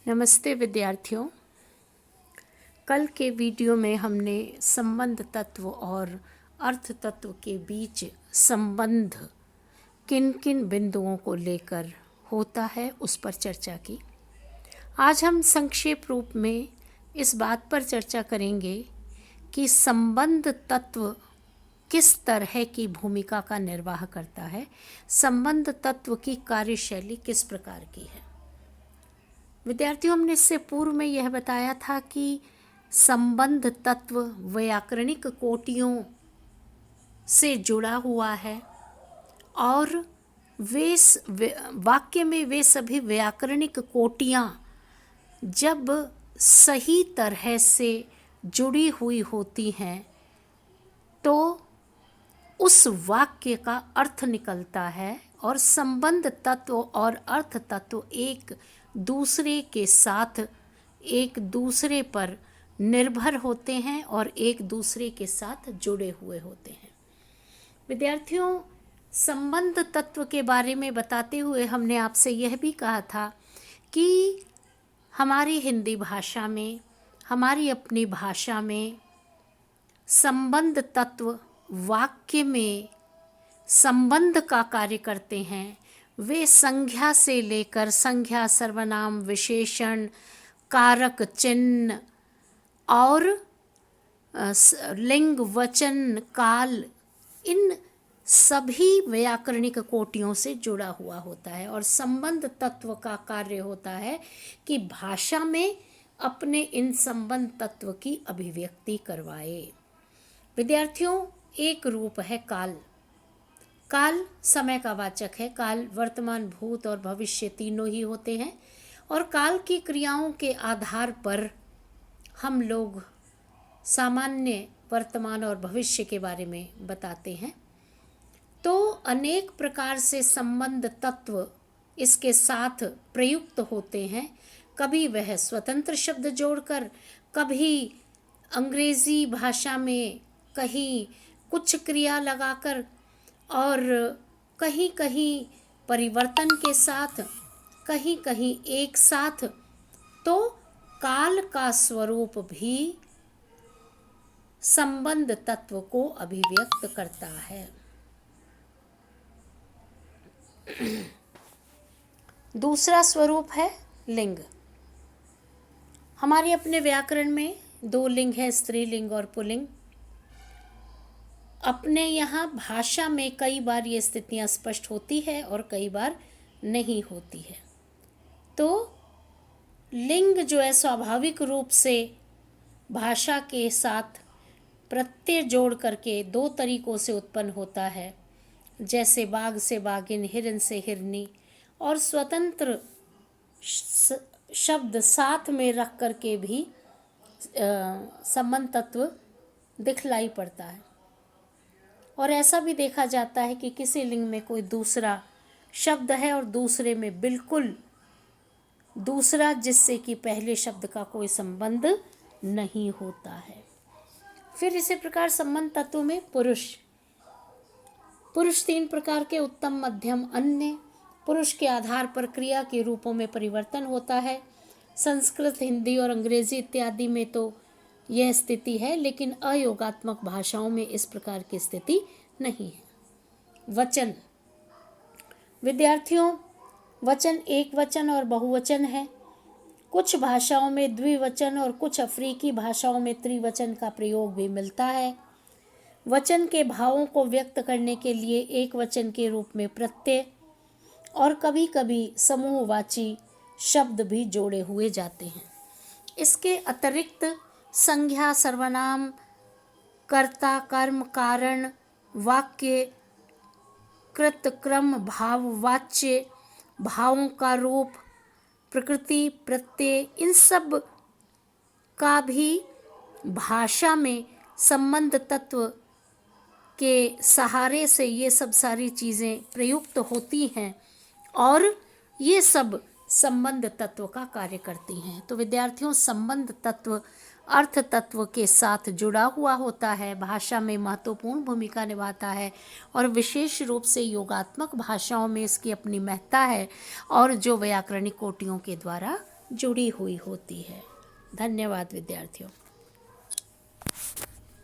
नमस्ते विद्यार्थियों। कल के वीडियो में हमने संबंध तत्व और अर्थ तत्व के बीच संबंध किन किन बिंदुओं को लेकर होता है उस पर चर्चा की। आज हम संक्षेप रूप में इस बात पर चर्चा करेंगे कि संबंध तत्व किस तरह की भूमिका का निर्वाह करता है, संबंध तत्व की कार्यशैली किस प्रकार की है। विद्यार्थियों, हमने इससे पूर्व में यह बताया था कि संबंध तत्व व्याकरणिक कोटियों से जुड़ा हुआ है और वाक्य में वे सभी व्याकरणिक कोटियाँ जब सही तरह से जुड़ी हुई होती हैं तो उस वाक्य का अर्थ निकलता है और संबंध तत्व और अर्थ तत्व एक दूसरे के साथ एक दूसरे पर निर्भर होते हैं और एक दूसरे के साथ जुड़े हुए होते हैं। विद्यार्थियों, संबंध तत्व के बारे में बताते हुए हमने आपसे यह भी कहा था कि हमारी हिंदी भाषा में, हमारी अपनी भाषा में संबंध तत्व वाक्य में संबंध का कार्य करते हैं। वे संज्ञा से लेकर संज्ञा, सर्वनाम, विशेषण, कारक चिन्ह और लिंग, वचन, काल, इन सभी व्याकरणिक कोटियों से जुड़ा हुआ होता है। और संबंध तत्व का कार्य होता है कि भाषा में अपने इन संबंध तत्व की अभिव्यक्ति करवाए। विद्यार्थियों, एक रूप है काल। काल समय का वाचक है। काल वर्तमान, भूत और भविष्य तीनों ही होते हैं और काल की क्रियाओं के आधार पर हम लोग सामान्य वर्तमान और भविष्य के बारे में बताते हैं। तो अनेक प्रकार से संबंध तत्व इसके साथ प्रयुक्त होते हैं। कभी वह स्वतंत्र शब्द जोड़कर, कभी अंग्रेजी भाषा में कहीं कुछ क्रिया लगाकर और कहीं कहीं परिवर्तन के साथ, कहीं कहीं एक साथ। तो काल का स्वरूप भी संबंध तत्व को अभिव्यक्त करता है। दूसरा स्वरूप है लिंग। हमारे अपने व्याकरण में दो लिंग है, स्त्रीलिंग और पुल्लिंग। अपने यहाँ भाषा में कई बार ये स्थितियाँ स्पष्ट होती है और कई बार नहीं होती है। तो लिंग जो है स्वाभाविक रूप से भाषा के साथ प्रत्यय जोड़ करके दो तरीकों से उत्पन्न होता है, जैसे बाघ से बाघिन, हिरन से हिरनी, और स्वतंत्र शब्द साथ में रख करके भी संबंध तत्व दिखलाई पड़ता है। और ऐसा भी देखा जाता है कि किसी लिंग में कोई दूसरा शब्द है और दूसरे में बिल्कुल दूसरा, जिससे कि पहले शब्द का कोई संबंध नहीं होता है। फिर इसी प्रकार संबंध तत्वों में पुरुष तीन प्रकार के, उत्तम, मध्यम, अन्य। पुरुष के आधार पर क्रिया के रूपों में परिवर्तन होता है। संस्कृत, हिंदी और अंग्रेजी इत्यादि में तो यह स्थिति है, लेकिन अयोगात्मक भाषाओं में इस प्रकार की स्थिति नहीं है। वचन। विद्यार्थियों, वचन एक वचन और बहुवचन है। कुछ भाषाओं में द्विवचन और कुछ अफ्रीकी भाषाओं में त्रिवचन का प्रयोग भी मिलता है। वचन के भावों को व्यक्त करने के लिए एक वचन के रूप में प्रत्यय और कभी कभी समूहवाची शब्द भी जोड़े हुए जाते हैं। इसके अतिरिक्त संज्ञा, सर्वनाम, कर्ता, कर्म, कारण, वाक्य, कृत, क्रम, भाव, वाच्य, भावों का रूप, प्रकृति, प्रत्यय, इन सब का भी भाषा में संबंध तत्व के सहारे से ये सब सारी चीज़ें प्रयुक्त होती हैं और ये सब संबंध तत्व का कार्य करती हैं। तो विद्यार्थियों, संबंध तत्व अर्थ तत्व के साथ जुड़ा हुआ होता है, भाषा में महत्वपूर्ण भूमिका निभाता है और विशेष रूप से योगात्मक भाषाओं में इसकी अपनी महत्ता है और जो व्याकरणिक कोटियों के द्वारा जुड़ी हुई होती है। धन्यवाद विद्यार्थियों।